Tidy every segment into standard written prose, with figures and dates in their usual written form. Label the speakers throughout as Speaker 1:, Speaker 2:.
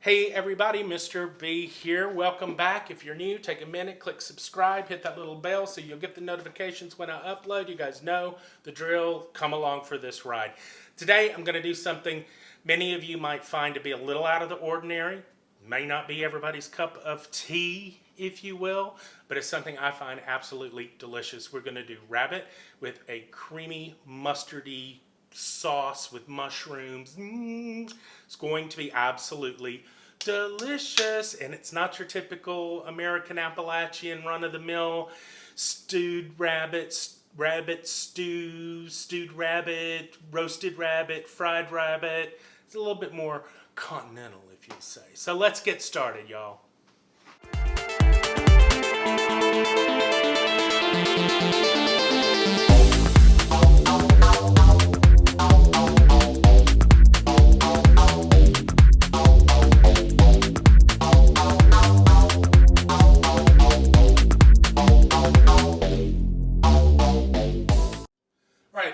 Speaker 1: Hey everybody, Mr. B here. Welcome back. If you're new, take a minute, click subscribe, hit that little bell so you'll get the notifications when I upload. You guys know the drill. Come along for this ride. Today I'm going to do something many of you might find to be a little out of the ordinary. May not be everybody's cup of tea, if you will, but it's something I find absolutely delicious. We're going to do rabbit with a creamy, mustardy sauce with mushrooms. It's going to be absolutely delicious, and it's not your typical American Appalachian run-of-the-mill stewed rabbit stew, stewed rabbit, roasted rabbit, fried rabbit. It's a little bit more continental, if you'll say. So let's get started, y'all.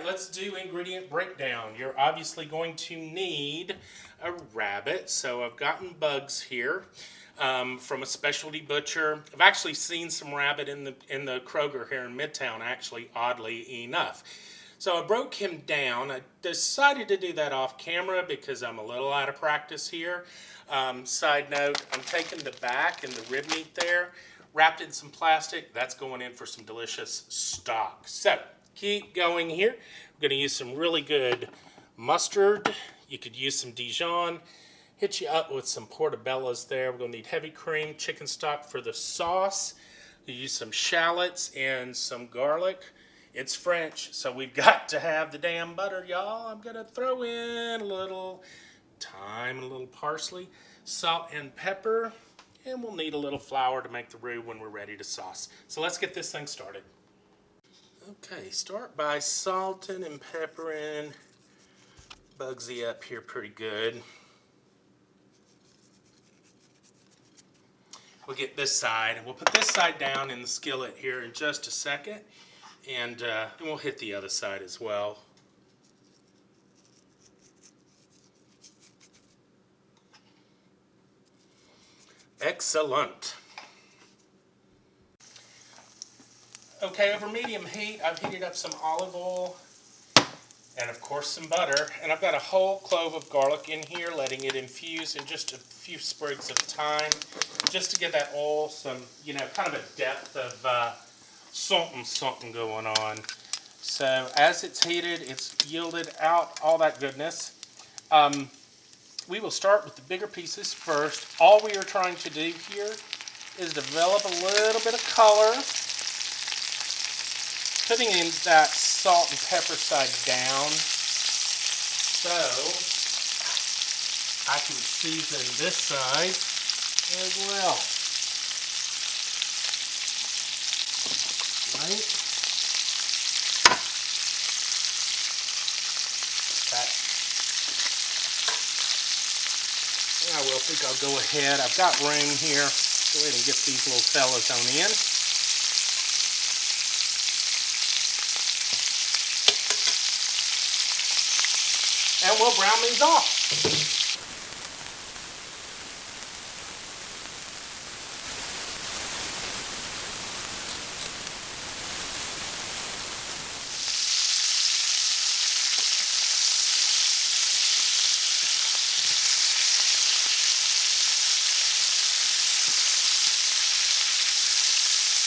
Speaker 1: Let's do ingredient breakdown. You're obviously going to need a rabbit. So I've gotten bugs here from a specialty butcher. I've actually seen some rabbit in the Kroger here in Midtown, actually, oddly enough. So I broke him down. I decided to do that off camera because I'm a little out of practice here. Side note, I'm taking the back and the rib meat there, wrapped in some plastic. That's going in for some delicious stock. So keep going here. We're going to use some really good mustard. You could use some Dijon. Hit you up with some portobellos there. We're going to need heavy cream, chicken stock for the sauce. You use some shallots and some garlic. It's French, so we've got to have the damn butter, y'all. I'm going to throw in a little thyme, a little parsley, salt and pepper, and we'll need a little flour to make the roux when we're ready to sauce. So let's get this thing started. Okay, start by salting and peppering Bugsy up here pretty good. We'll get this side, and we'll put this side down in the skillet here in just a second, and then we'll hit the other side as well. Excellent. Okay, over medium heat, I've heated up some olive oil and of course some butter, and I've got a whole clove of garlic in here, letting it infuse, and just a few sprigs of thyme, just to give that oil some, kind of a depth of something going on. So as it's heated, it's yielded out all that goodness. We will start with the bigger pieces first. All we are trying to do here is develop a little bit of color. Putting in that salt and pepper side down so I can season this side as well. Right? I think I'll go ahead. I've got room here. Go ahead and get these little fellas on in. And we'll brown these off.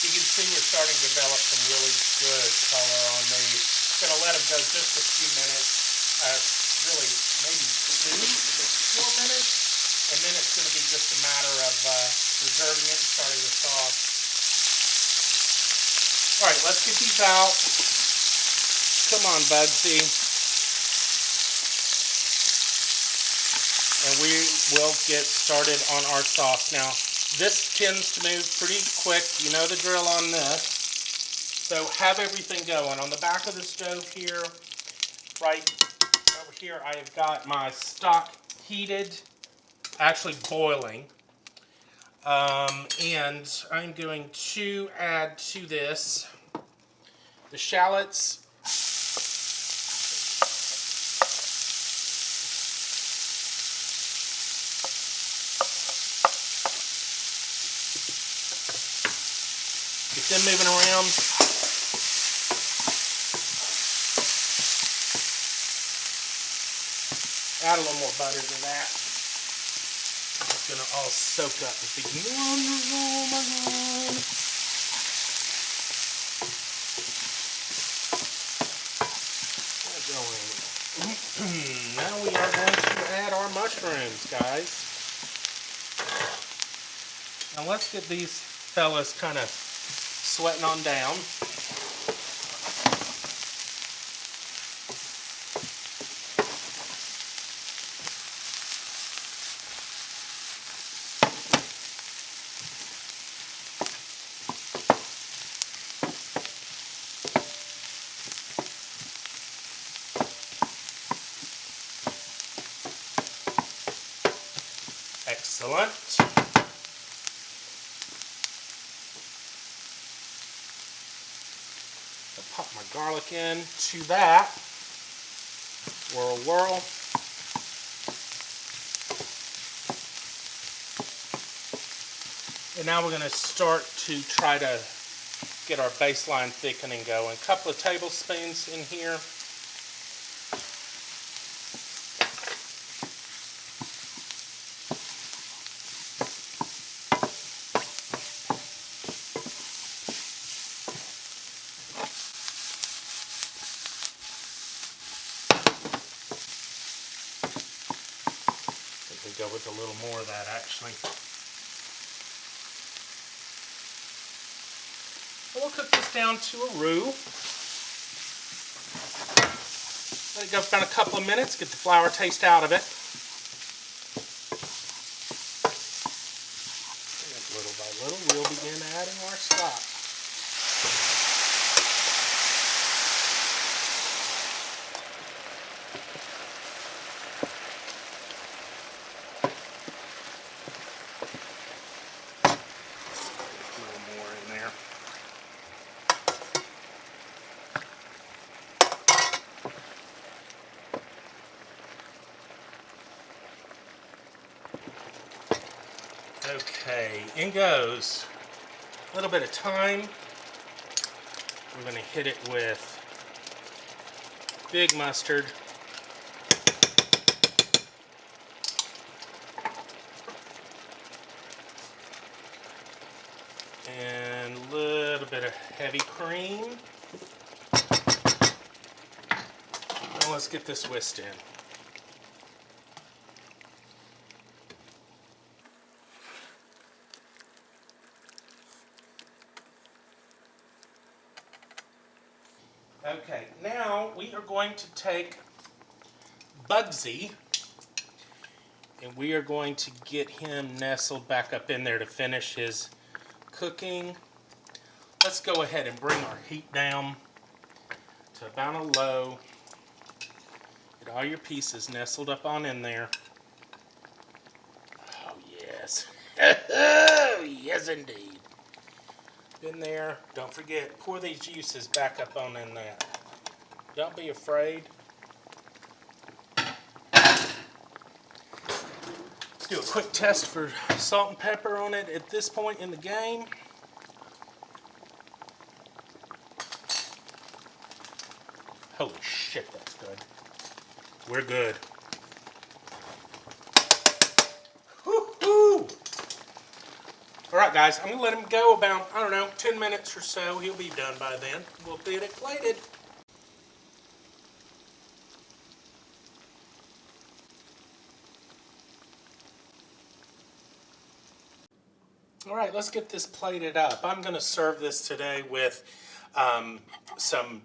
Speaker 1: You can see we're starting to develop some really good color on these. I'm going to let them go just a few minutes. Really maybe 2 more minutes, and then it's going to be just a matter of reserving it and starting the sauce. All right, let's get these out. Come on, Bugsy. And we will get started on our sauce. Now, this tends to move pretty quick. You know the drill on this. So have everything going. On the back of the stove here, right over here, I have got my stock heated, actually boiling. And I'm going to add to this the shallots Get them moving around. Add a little more butter to that. It's gonna all soak up with the wonderful, oh my God. Now we are going to add our mushrooms, guys. Now let's get these fellas kind of sweating on down. Excellent. I'll pop my garlic in to that. Whirl, whirl. And now we're going to start to try to get our baseline thickening going. A couple of tablespoons in here. Go with a little more of that, actually. We'll cook this down to a roux. Let it go for about a couple of minutes, get the flour taste out of it. And little by little, we'll begin adding our stock. Okay, in goes a little bit of thyme. We're going to hit it with big mustard. And a little bit of heavy cream. Now let's get this whisked in. Okay, now we are going to take Bugsy and we are going to get him nestled back up in there to finish his cooking. Let's go ahead and bring our heat down to about a low. Get all your pieces nestled up on in there. Oh yes. Oh yes indeed. In there. Don't forget, pour these juices back up on in there. Don't be afraid. Do a quick test for salt and pepper on it at this point in the game. Holy shit, that's good. We're good. Woo-hoo! Alright guys, I'm going to let him go about, I don't know, 10 minutes or so. He'll be done by then. We'll get it plated. Alright, let's get this plated up. I'm going to serve this today with some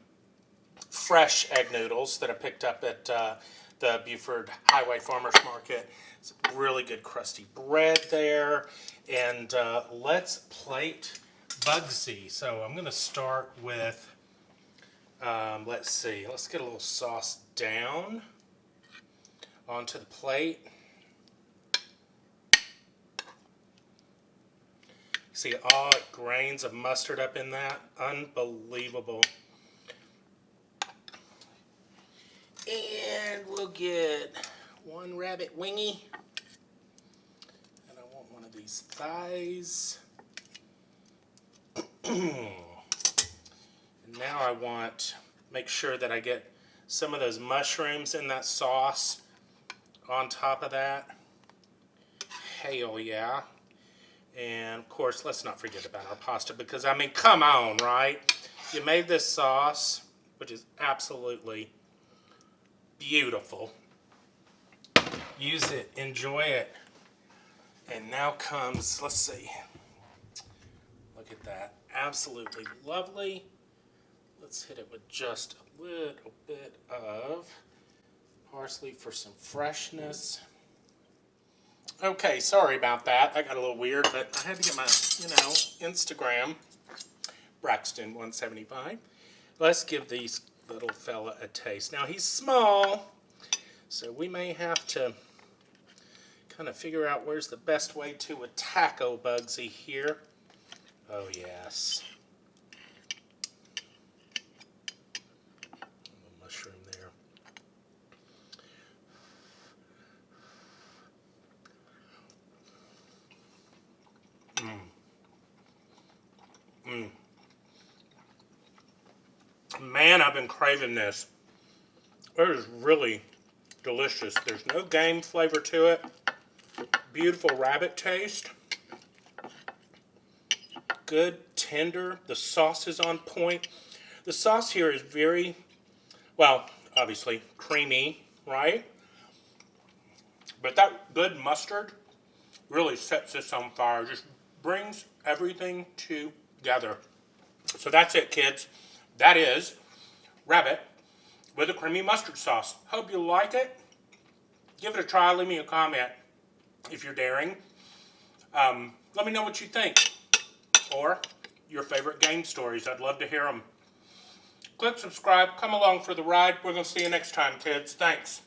Speaker 1: fresh egg noodles that I picked up at the Buford Highway Farmers Market. It's really good crusty bread there. And let's plate Bugsy. So I'm going to start with, let's see, let's get a little sauce down onto the plate. See all grains of mustard up in that? Unbelievable. And we'll get one rabbit wingy. And I want one of these thighs. And now I want, make sure that I get some of those mushrooms in that sauce on top of that. Hell yeah. And of course, let's not forget about our pasta because, I mean, come on, right? You made this sauce, which is absolutely beautiful. Use it, enjoy it. And now comes, let's see. Look at that. Absolutely lovely. Let's hit it with just a little bit of parsley for some freshness. Okay, sorry about that. That got a little weird, but I had to get my, Instagram, Braxton175. Let's give these little fella a taste. Now, he's small, so we may have to kind of figure out where's the best way to attack old Bugsy here. Oh, yes. A mushroom there. Man, I've been craving this. It is really delicious. There's no game flavor to it. Beautiful rabbit taste. Good, tender. The sauce is on point. The sauce here is very, well, obviously creamy, right? But that good mustard really sets this on fire. Just brings everything together. So that's it, kids. That is rabbit with a creamy mustard sauce. Hope you like it. Give it a try. Leave me a comment if you're daring. Let me know what you think. Or your favorite game stories. I'd love to hear them. Click subscribe. Come along for the ride. We're going to see you next time, kids. Thanks.